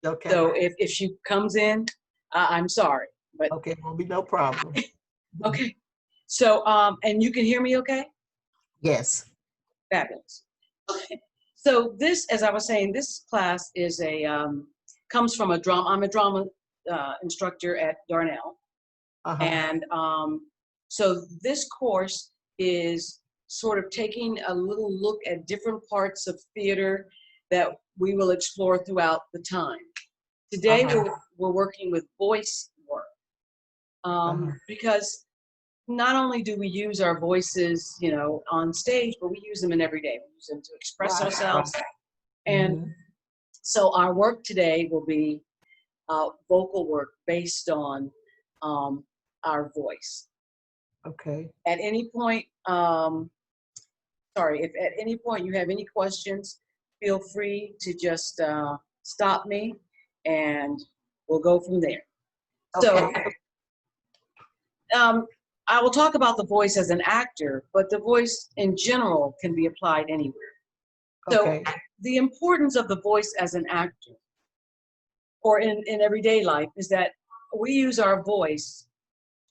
Okay. So if she comes in, I'm sorry, but Okay, won't be no problem. okay. So, and you can hear me okay? Yes. Fabulous. Okay. So this, as I was saying, this class is comes from a drama. I'm a drama instructor at Darnell. Uh-huh. And so this course is sort of taking a little look at different parts of theater that we will explore throughout the time. Today, we're working with voice work because not only do we use our voices, you know, on stage, but we use them in every day. We use them to express ourselves. And so our work today will be vocal work based on our voice. Okay. At any point, if at any point you have any questions, feel free to just stop me and we'll go from there. Okay. So I will talk about the voice as an actor, but the voice in general can be applied anywhere. So the importance of the voice as an actor or in everyday life is that we use our voice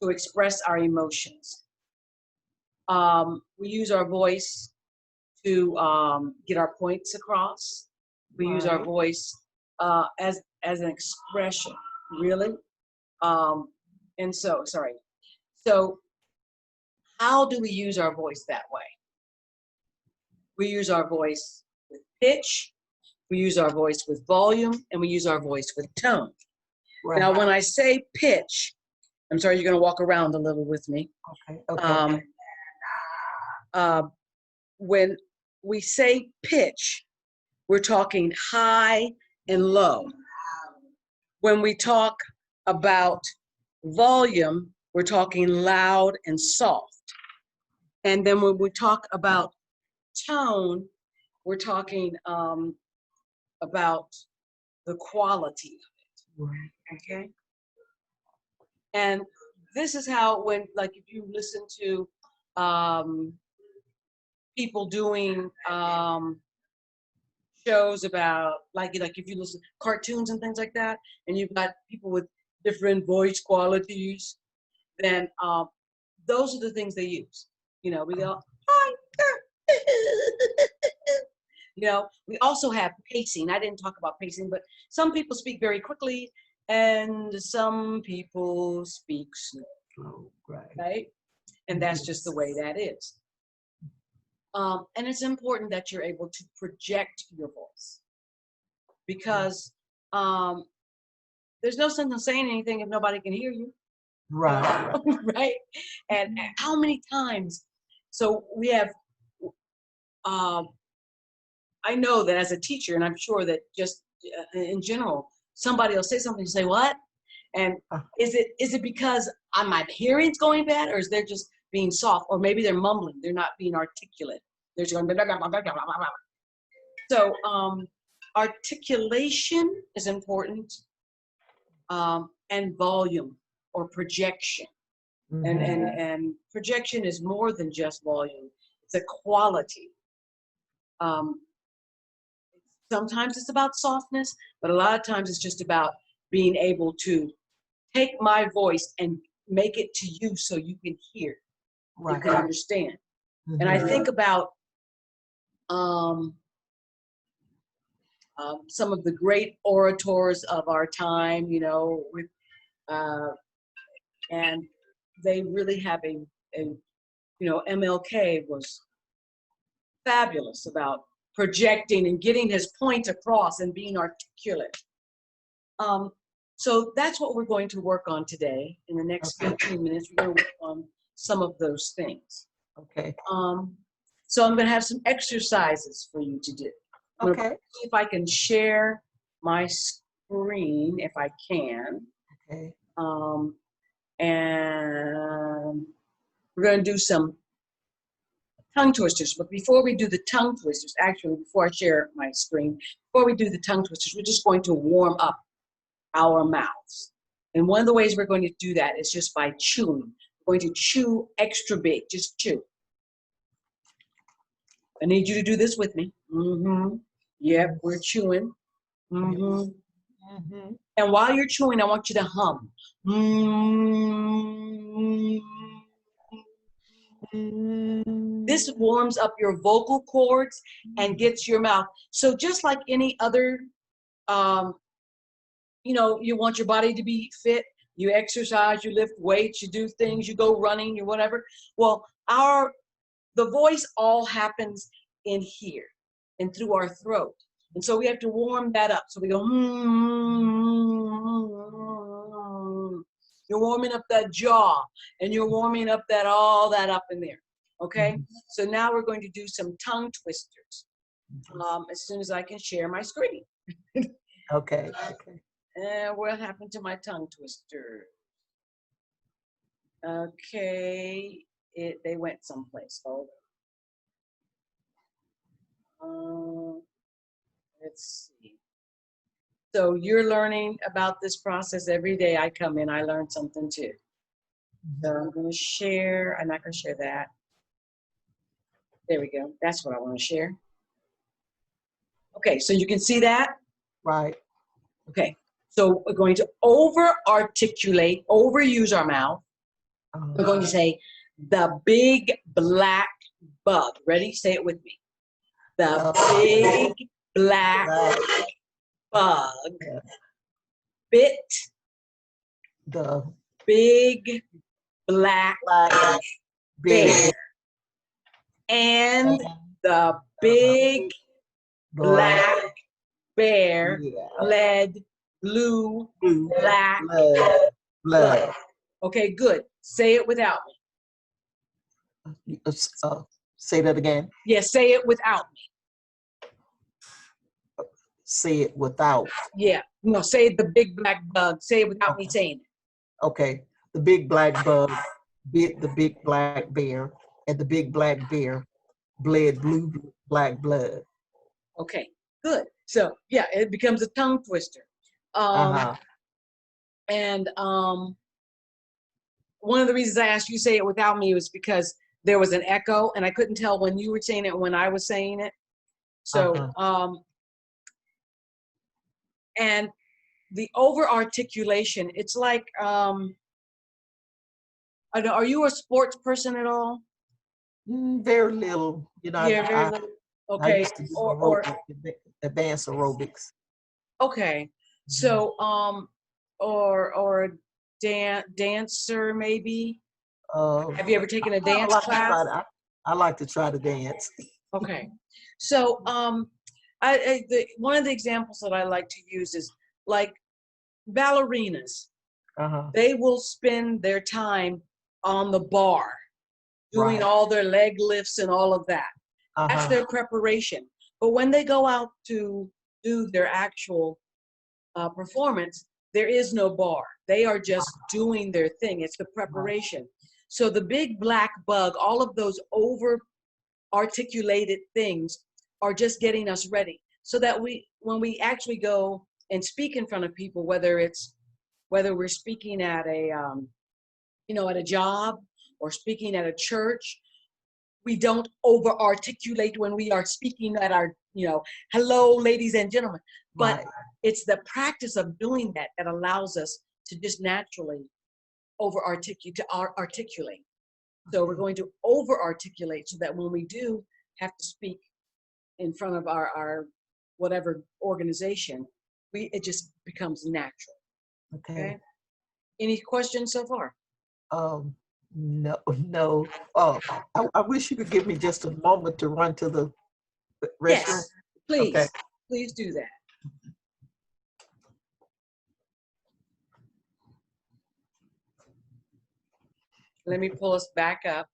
to express our emotions. We use our voice to get our points across. We use our voice as an expression, really. And so, So how do we use our voice that way? We use our voice with pitch, we use our voice with volume, and we use our voice with tone. Now, when I say pitch, I'm sorry, you're going to walk around a little with me. When we say pitch, we're talking high and low. When we talk about volume, we're talking loud and soft. And then when we talk about tone, we're talking about the quality of it. Okay? And this is how like if you listen to people doing shows about like if you listen to cartoons and things like that, and you've got people with different voice qualities, then those are the things they use. You know, we go, hi. You know, we also have pacing. I didn't talk about pacing, but some people speak very quickly and some people speak slow, right? And that's just the way that is. And it's important that you're able to project your voice because there's no sense in saying anything if nobody can hear you. Right. Right. And how many times? So we have, I know that as a teacher, and I'm sure that just in general, somebody will say something and say, what? And is it because my hearing's going bad, or is they just being soft, or maybe they're mumbling, they're not being articulate. They're just going blah, blah, blah, blah, blah, blah. So articulation is important, and volume or projection. And projection is more than just volume. It's a quality. Sometimes it's about softness, but a lot of times it's just about being able to take my voice and make it to you so you can hear, you can understand. And I think about some of the great orators of our time, you know, with, and they really have you know, MLK was fabulous about projecting and getting his point across and being articulate. So that's what we're going to work on today. In the next 15 minutes, we're going to work on some of those things. Okay. So I'm going to have some exercises for you to do. I'm going to see if I can share my screen, if I can. Okay. And we're going to do some tongue twisters. But before we do the tongue twisters, actually, before I share my screen, before we do the tongue twisters, we're just going to warm up our mouths. And one of the ways we're going to do that is just by chewing. We're going to chew extra big, just chew. I need you to do this with me. Yep, we're chewing. Mhm. And while you're chewing, I want you to hum. This warms up your vocal cords and gets your mouth. So just like any other, you want your body to be fit, you exercise, you lift weights, you do things, you go running, you whatever. Well, the voice all happens in here and through our throat. And so we have to warm that up. So we go, you're warming up that jaw and you're warming up all that up in there. Okay. So now we're going to do some tongue twisters as soon as I can share my screen. Okay. And what happened to my tongue twister? Okay. They went someplace. Hold on. Let's see. So you're learning about this process every day I come in. I learn something too. So I'm going to share. I'm not going to share that. There we go. That's what I want to share. Okay, so you can see that? Right. Okay, so we're going to over-articulate, overuse our mouth. We're going to say, the big black bug. Ready? Say it with me. The big black bug bit the big black bear. And the big black bear bled blue black blood. Okay, good. Say it without me. Say that again. Yes, say it without me. Say it without. Yeah. No, say the big black bug. Say it without me saying it. Okay. The big black bug bit the big black bear, and the big black bear bled blue black blood. Okay, good. So yeah, it becomes a tongue twister. And one of the reasons I asked you to say it without me was because there was an echo, and I couldn't tell when you were saying it and when I was saying it. So and the over articulation, it's like are you a sports person at all? Very little, Yeah, very little. Okay. I used to do advanced aerobics. Okay. So or a dancer maybe. Have you ever taken a dance class? I like to try to dance. Okay. So one of the examples that I like to use is like ballerinas. They will spend their time on the bar doing all their leg lifts and all of that. That's their preparation. But when they go out to do their actual performance, there is no bar. They are just doing their thing. It's the preparation. So the big black bug, all of those over articulated things are just getting us ready so that when we actually go and speak in front of people, whether we're speaking at at a job or speaking at a church, we don't over articulate when we are speaking at our, hello, ladies and gentlemen. But it's the practice of doing that allows us to just naturally articulate. So we're going to over articulate so that when we do have to speak in front of our whatever organization, it just becomes natural. Okay. Any questions so far? No. I wish you could give me just a moment to run to the restroom. Yes, please. Okay. Please do that. Let me pull us back up.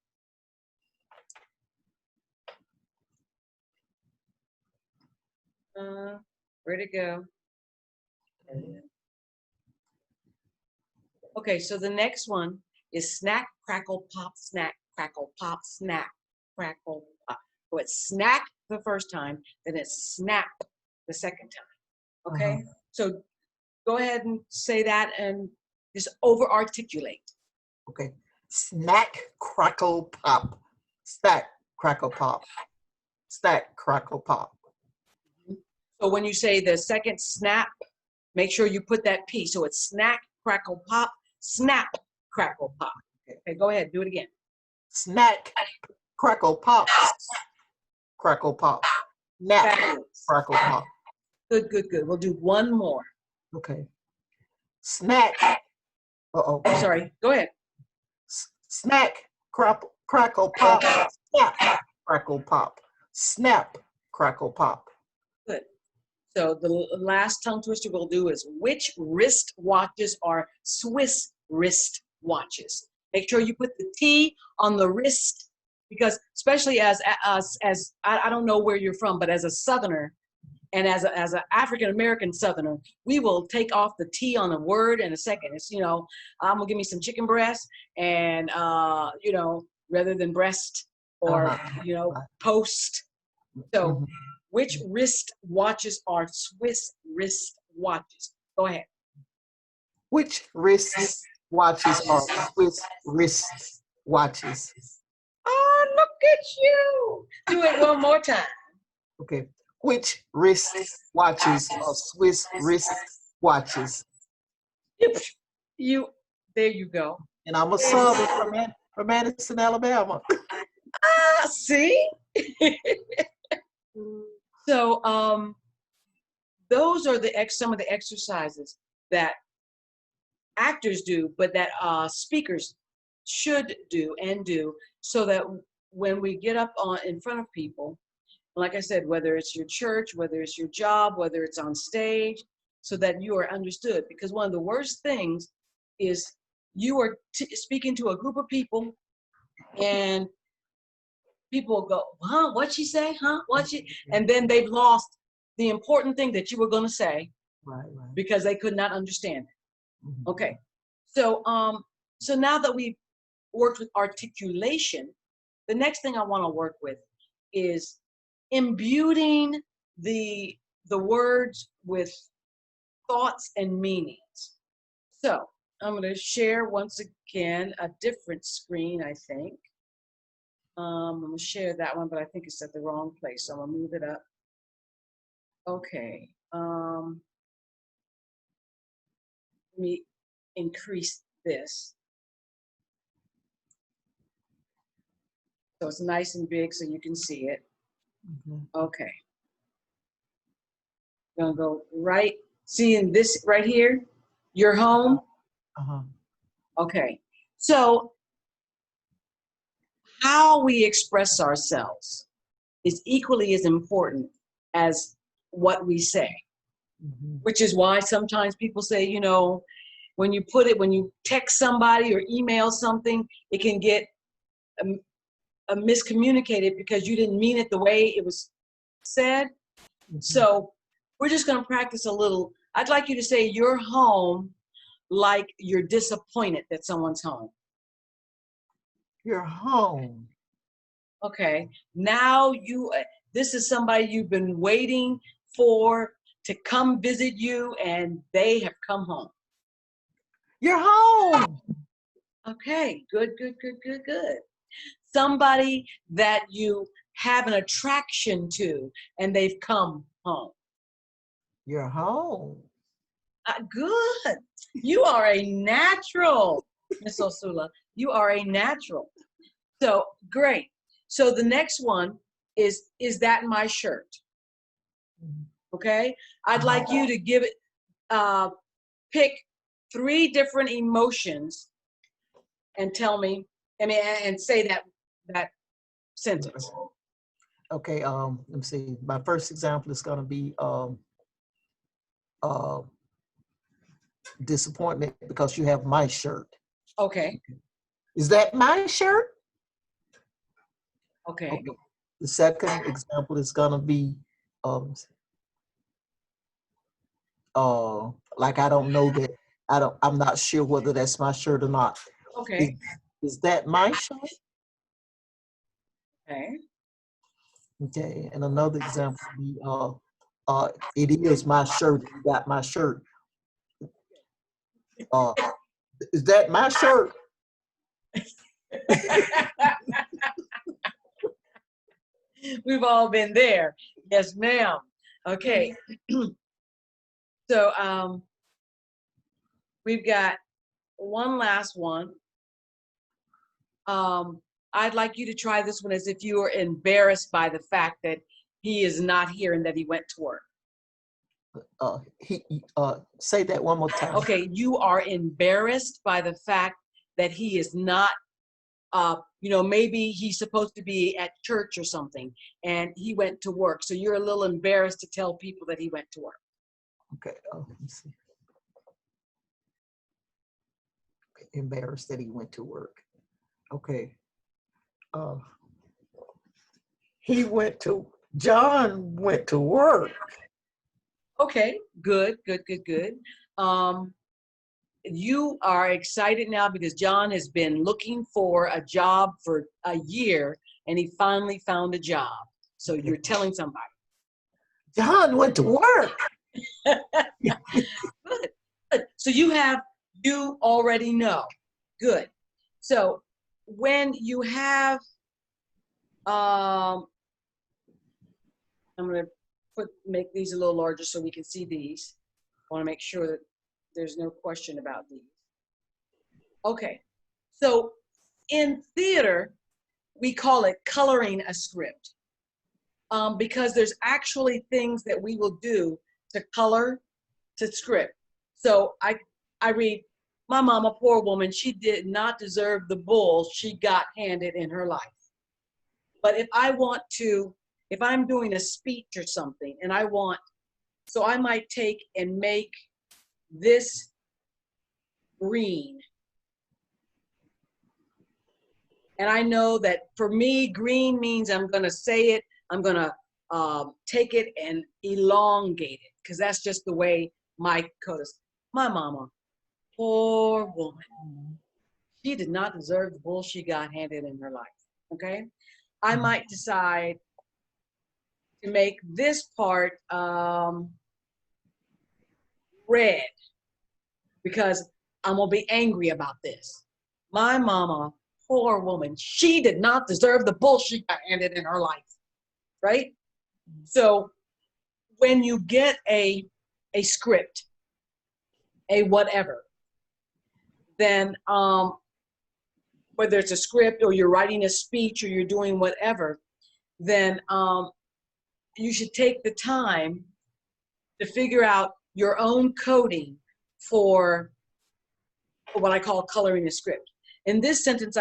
Where'd it go? Okay, so the next one is snack, crackle, pop, snack, crackle, pop, snack, crackle, pop. So it's snack the first time, then it's snap the second time. Okay, so go ahead and say that and just over articulate. Okay, snack, crackle, pop, stack, crackle, pop, stack, crackle, pop. So when you say the second snap, Make sure you put that P. So it's snack, crackle, pop, snap, crackle, pop. Okay, go ahead. Do it again. Snack, crackle, pop, crackle, pop. Nap, Fabulous. crackle, pop. Good, good, good. We'll do one more. Okay. Snack. Uh-oh. Sorry. Go ahead. Snack, crackle, pop. Snap, crackle, pop. Snap, crackle, pop. Good. So the last tongue twister we'll do is, which wrist watches are Swiss wrist watches? Make sure you put the T on the wrist, because especially as I don't know where you're from, but as a Southerner and as an African American Southerner, we will take off the T on a word in a second. It's, you know, I'm gonna give me some chicken breast, and you know, rather than breast or you know, post. So which wrist watches are Swiss wrist watches? Go ahead. Which wrist watches are Swiss wrist watches? Oh, look at you. Do it one more time. Okay. Which wrist watches are Swiss wrist watches? There you go. And I'm a Southern from Madison, Alabama. Ah, see? So those are some of the exercises that actors do, but that speakers should do so that when we get up in front of people, like I said, whether it's your church, whether it's your job, whether it's on stage, so that you are understood. Because one of the worst things is you are speaking to a group of people, and people go, huh, what'd she say? Huh? And then they've lost the important thing that you were going to say, right. Because they could not understand it. Okay. So so now that we've worked with articulation, the next thing I want to work with is imbuing the words with thoughts and meanings. So I'm going to share once again a different screen, I think. I'm going to share that one, but I think it's at the wrong place, so I'm going to move it up. Okay. Let me increase this. So it's nice and big so you can see it. Okay. I'm going to go right, seeing this right here, your home. Okay. So how we express ourselves is equally as important as what we say, which is why sometimes people say, you know, when you text somebody or email something, it can get miscommunicated because you didn't mean it the way it was said. So we're just going to practice a little. I'd like you to say you're home like you're disappointed that someone's home. You're home. Okay. Now this is somebody you've been waiting for to come visit you, and they have come home. You're home. Okay. Good. Somebody that you have an attraction to, and they've come home. You're home. Good. You are a natural, Miss Osula. You are a natural. So great. So the next one is that my shirt? Okay. I'd like you to give it, pick 3 different emotions and tell me, and say that sentence. Okay. Let me see. My first example is going to be disappointment because you have my shirt. Okay. Is that my shirt? Okay. The second example is going to be like I don't know that I'm not sure whether that's my shirt or not. Okay. Is that my shirt? Okay. Okay. And another example would be it is my shirt. You got my shirt. Is that my shirt? We've all been there. Yes, ma'am. Okay. So we've got one last one. I'd like you to try this one as if you were embarrassed by the fact that he is not here and that he went to work. Say that one more time. Okay, you are embarrassed by the fact that he is not, maybe he's supposed to be at church or something and he went to work. So you're a little embarrassed to tell people that he went to work. Okay, let me see. Okay, embarrassed that he went to work. Okay. John went to work. Okay, good. You are excited now because John has been looking for a job for a year and he finally found a job. So you're telling somebody. John went to work. Good. So you already know. Good. So when you have, I'm going to make these a little larger so we can see these. I want to make sure that there's no question about these. Okay. So in theater, we call it coloring a script because there's actually things that we will do to color to script. So I read, my mama, poor woman, she did not deserve the bull she got handed in her life. But if I'm doing a speech or something and so I might take and make this green. And I know that for me, green means I'm going to say it, I'm going to take it and elongate it because that's just the way my code is. My mama, poor woman, she did not deserve the bull she got handed in her life, okay? I might decide to make this part red because I'm gonna be angry about this. My mama, poor woman, she did not deserve the bull she got handed in her life, right? So when you get a script, a whatever, then whether it's a script or you're writing a speech or you're doing whatever, then you should take the time to figure out your own coding for what I call coloring a script. In this sentence,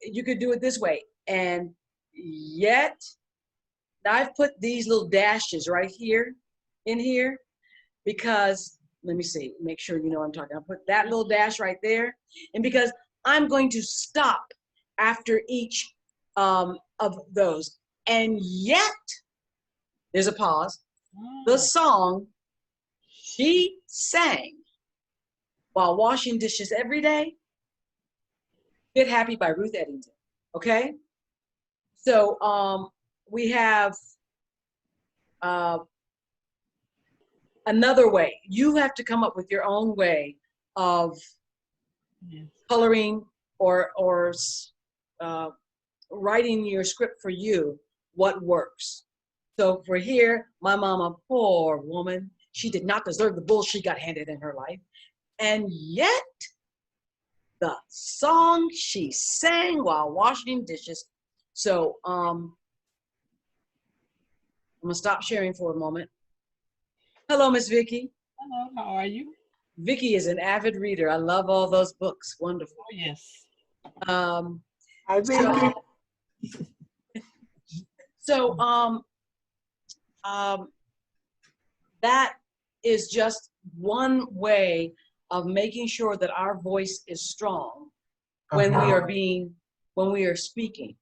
you could do it this way, and yet, I've put these little dashes right here, in here, because, let me see, make sure you know what I'm talking about. I'll put that little dash right there, and because I'm going to stop after each of those. And yet, there's a pause. The song she sang while washing dishes every day, Get Happy by Ruth Eddington, okay? So we have another way. You have to come up with your own way of coloring or writing your script for you, what works. So for here, my mama, poor woman, she did not deserve the bull she got handed in her life. And yet, the song she sang while washing dishes. So I'm gonna stop sharing for a moment. Hello, Miss Vicky. Hello, how are you? Vicky is an avid reader. I love all those books. Wonderful. Oh, yes. Hi, Vicky. So that is just one way of making sure that our voice is strong when we are speaking.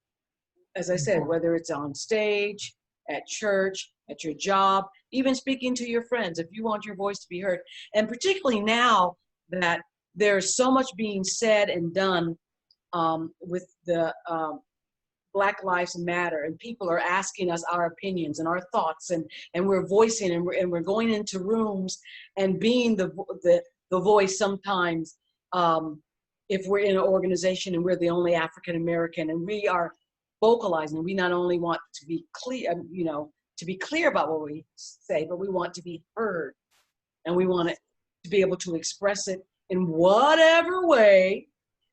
As I said, whether it's on stage, at church, at your job, even speaking to your friends, if you want your voice to be heard. And particularly now that there's so much being said and done with the Black Lives Matter, and people are asking us our opinions and our thoughts, and we're voicing, and we're going into rooms and being the voice sometimes if we're in an organization and we're the only African American, and we are vocalizing. We not only want to be clear, to be clear about what we say, but we want to be heard. and we want it to be able to express it in whatever way,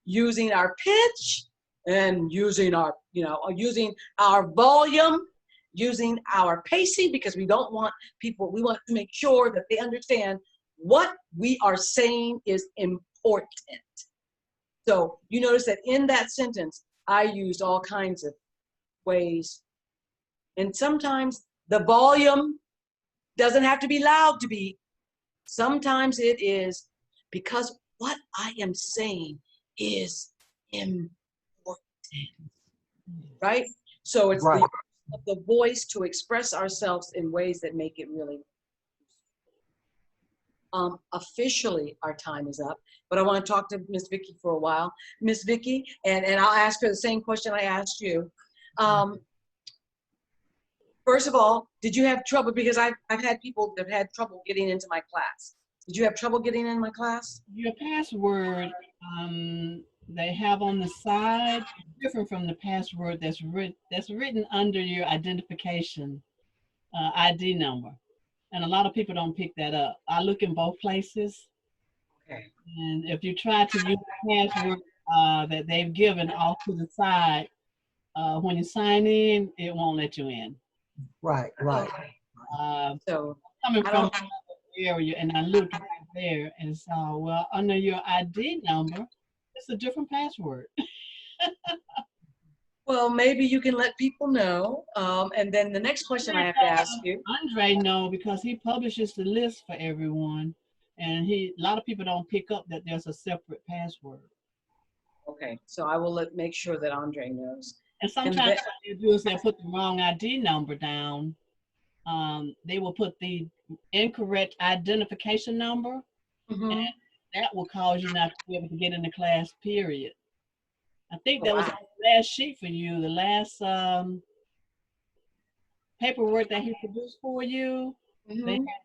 using our pitch and using our, using our volume, using our pacing, because we don't want people, we want to make sure that they understand what we are saying is important. So you notice that in that sentence, I used all kinds of ways. And sometimes the volume doesn't have to be loud to be. Sometimes it is because what I am saying is important, right? So it's Right. the voice to express ourselves in ways that make it really. Officially, our time is up, but I want to talk to Miss Vicky for a while. Miss Vicky, and I'll ask her the same question I asked you. First of all, did you have trouble? Because I've had people that had trouble getting into my class. Did you have trouble getting in my class? Your password they have on the side is different from the password that's written under your identification ID number. And a lot of people don't pick that up. I look in both places. Okay. And if you try to use the password that they've given off to the side, when you sign in, it won't let you in. Right. So coming from another area, and I looked right there and saw, well, under your ID number, it's a different password. well, maybe you can let people know. And then the next question I have to ask you. Andre know, because he publishes the list for everyone, and a lot of people don't pick up that there's a separate password. Okay, so I will make sure that Andre knows. And sometimes what they do is they put the wrong ID number down. They will put the incorrect identification number, and that will cause you not to be able to get into class, period. I think that was on the last sheet for you, the last paperwork that he produced for you. They had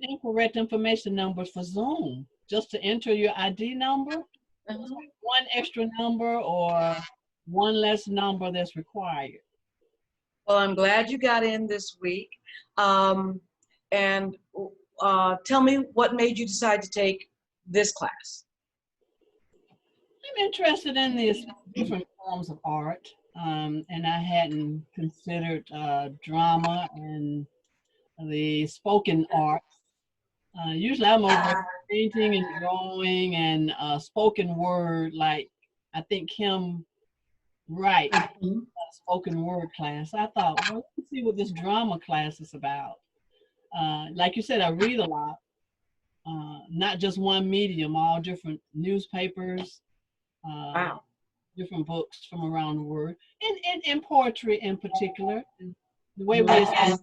incorrect information numbers for Zoom, just to enter your ID number. One extra number or one less number that's required. Well, I'm glad you got in this week. And tell me what made you decide to take this class? I'm interested in these different forms of art, and I hadn't considered drama and the spoken arts. Usually I'm over painting and drawing and spoken word, like I think Kim Wright, spoken word class. I thought, well, let's see what this drama class is about. Like you said, I read a lot, not just one medium, all different newspapers, different books from around the world, and poetry in particular. And the way we express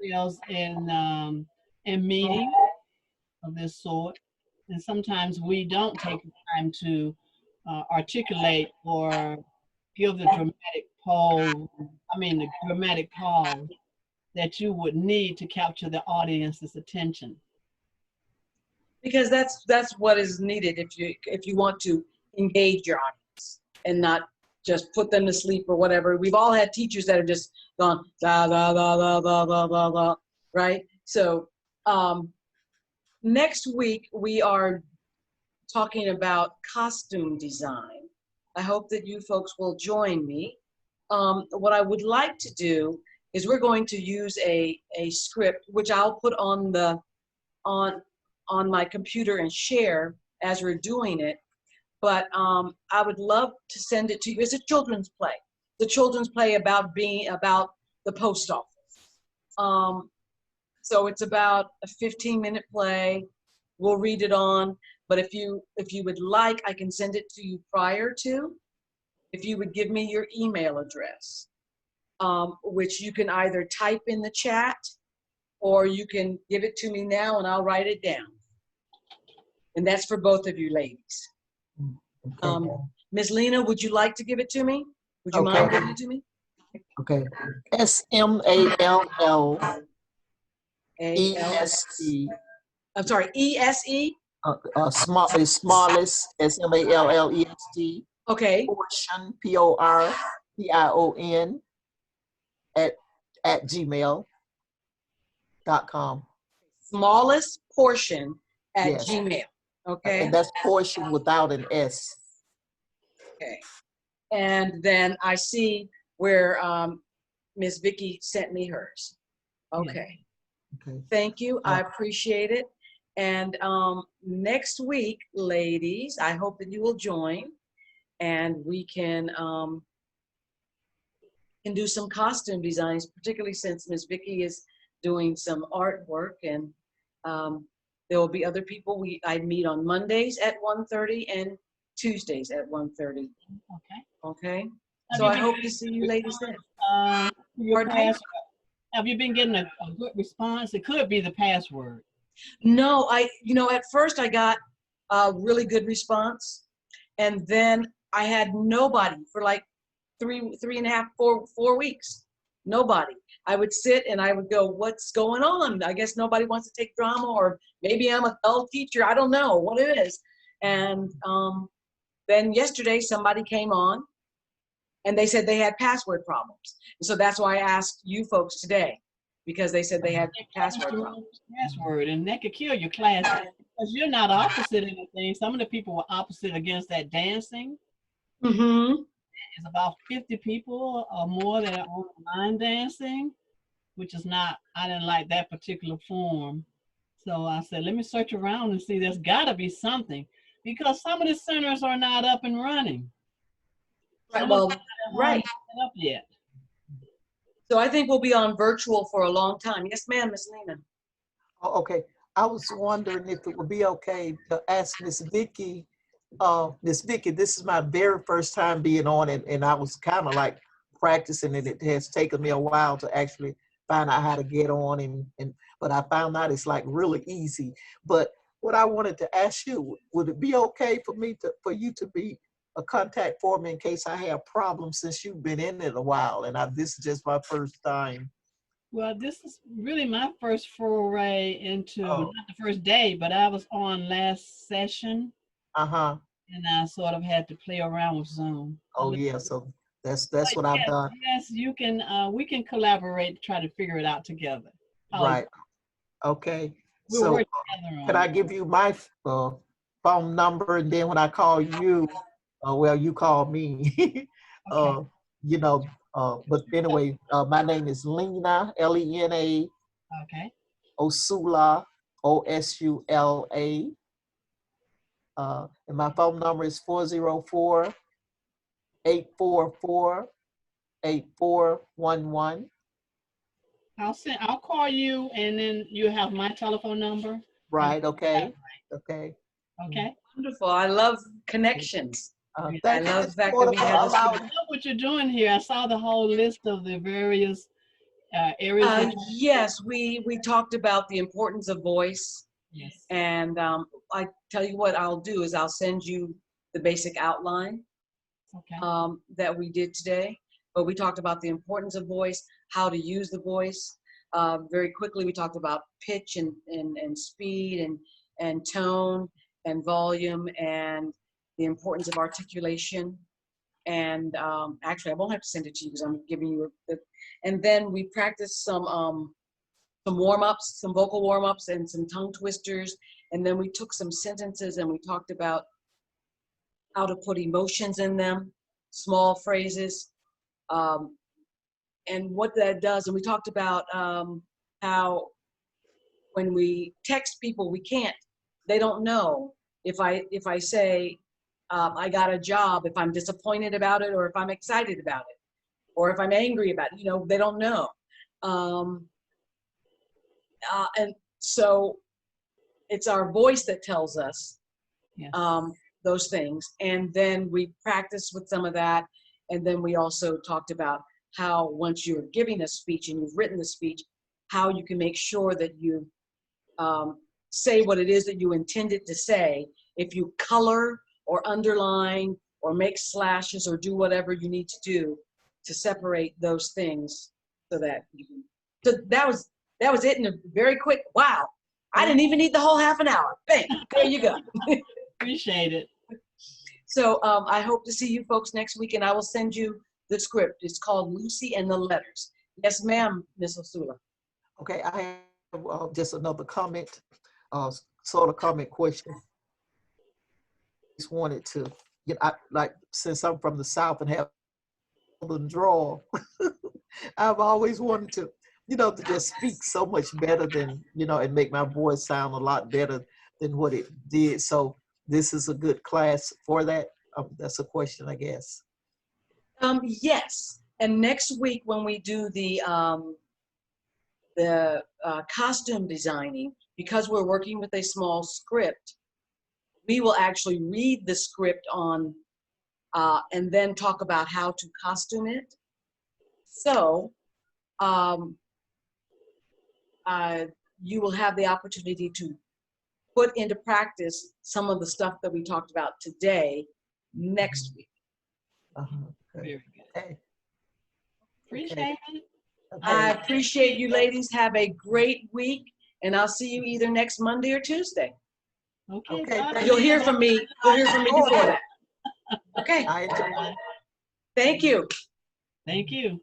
ourselves in meetings of this sort. And sometimes we don't take the time to articulate or give the dramatic pause that you would need to capture the audience's attention. Because that's what is needed if you want to engage your audience and not just put them to sleep or whatever. We've all had teachers that have just gone da da da da da da da da, right? So next week we are talking about costume design. I hope that you folks will join me. What I would like to do is we're going to use a script, which I'll put on my computer and share as we're doing it. But I would love to send it to you. It's a children's play. The children's play about the post office. So it's about a 15-minute play. We'll read it on. But if you would like, I can send it to you prior to. If you would give me your email address, which you can either type in the chat or you can give it to me now and I'll write it down. And that's for both of you ladies. Ms. Lena, would you like to give it to me? Would you mind giving it to me? Okay. SMALLEST. I'm sorry, ESE? Smallest, SMALLEST. Okay. Portion, PORTION at gmail.com. Smallest Yes. Gmail. Okay. And that's portion without an S. Okay. And then I see where Miss Vicky sent me hers. Okay. Okay. Thank you. I appreciate it. And next week, ladies, I hope that you will join and we can do some costume designs, particularly since Miss Vicky is doing some artwork, and there will be other people. I meet on Mondays at 1:30 and Tuesdays at 1:30. Okay. Okay. So I hope to see you ladies then. Have you been getting a good response? It could be the password. No, at first I got a really good response, and then I had nobody for like 4 weeks. Nobody. I would sit and I would go, what's going on? I guess nobody wants to take drama, or maybe I'm a dull teacher. I don't know what it is. And then yesterday somebody came on and they said they had password problems. And so that's why I asked you folks today, because they said they had password problems. Password, and that could kill your class because you're not opposite anything. Some of the people were opposite against that dancing. Mm-hmm. It's about 50 people or more that are on line dancing, which is not, I didn't like that particular form. So I said, let me search around and see, there's gotta be something, because some of the centers are not up and running. Right, well, right. Up yet. So I think we'll be on virtual for a long time. Yes, ma'am, Miss Lena. Oh, okay. I was wondering if it would be okay to ask Miss Vicky. Miss Vicky, this is my very first time being on it, and I was kind of like practicing, and it has taken me a while to actually find out how to get on, but I found out it's like really easy. But what I wanted to ask you, would it be okay for you to be a contact for me in case I have problems, since you've been in it a while, and this is just my first time? Well, this is really my first foray into, not the first day, but I was on last session. Uh-huh. And I sort of had to play around with Zoom. Oh yeah, so that's what I've done. Yes, you can, we can collaborate, try to figure it out together. Right. Okay. We'll So work together on can I give you my phone number, and then when I call you, well, you call me. Okay. But anyway, my name is Lena, Lena. Okay. Osula, Osula. And my phone number is 404-844-8411. I'll call you, and then you have my telephone number. Right, okay. Okay. Okay. Wonderful. I love connections. I love the fact that we have this. I love what you're doing here. I saw the whole list of the various areas. Yes, we talked about the importance of voice. Yes. And I tell you what I'll do is I'll send you the basic outline that we did today. But we talked about the importance of voice, how to use the voice. Very quickly, we talked about pitch and speed and tone and volume, and the importance of articulation. And actually, I won't have to send it to you because I'm giving you and then we practiced some warm-ups, some vocal warm-ups and some tongue twisters. And then we took some sentences and we talked about how to put emotions in them, small phrases, and what that does. And we talked about how when we text people, they don't know if I say, I got a job, if I'm disappointed about it, or if I'm excited about it, or if I'm angry about it, they don't know. And so it's our voice that tells us those things. And then we practiced with some of that. And then we also talked about how once you're giving a speech and you've written the speech, how you can make sure that you say what it is that you intended to say. If you color or underline or make slashes or do whatever you need to do to separate those things so that you can. So that was it in a very quick, wow. I didn't even need the whole half an hour. Bang, there you go. Appreciate it. So I hope to see you folks next week, and I will send you the script. It's called Lucy and the Letters. Yes, ma'am, Miss Osula. Okay, I have just another comment. sort of comment question. Just wanted to, like, since I'm from the South and have a draw, I've always wanted to, to just speak so much better than, and make my voice sound a lot better than what it did. So this is a good class for that. That's a question, I guess. Yes, and next week when we do the costume designing, because we're working with a small script, we will actually read the script on and then talk about how to costume it. So you will have the opportunity to put into practice some of the stuff that we talked about today next week. Very good. Okay. Appreciate it. I appreciate you ladies. Have a great week, and I'll see you either next Monday or Tuesday. Okay. Okay, bye. thank You'll hear from me. You'll hear from me before that. Okay. I enjoy. Thank you. Thank you.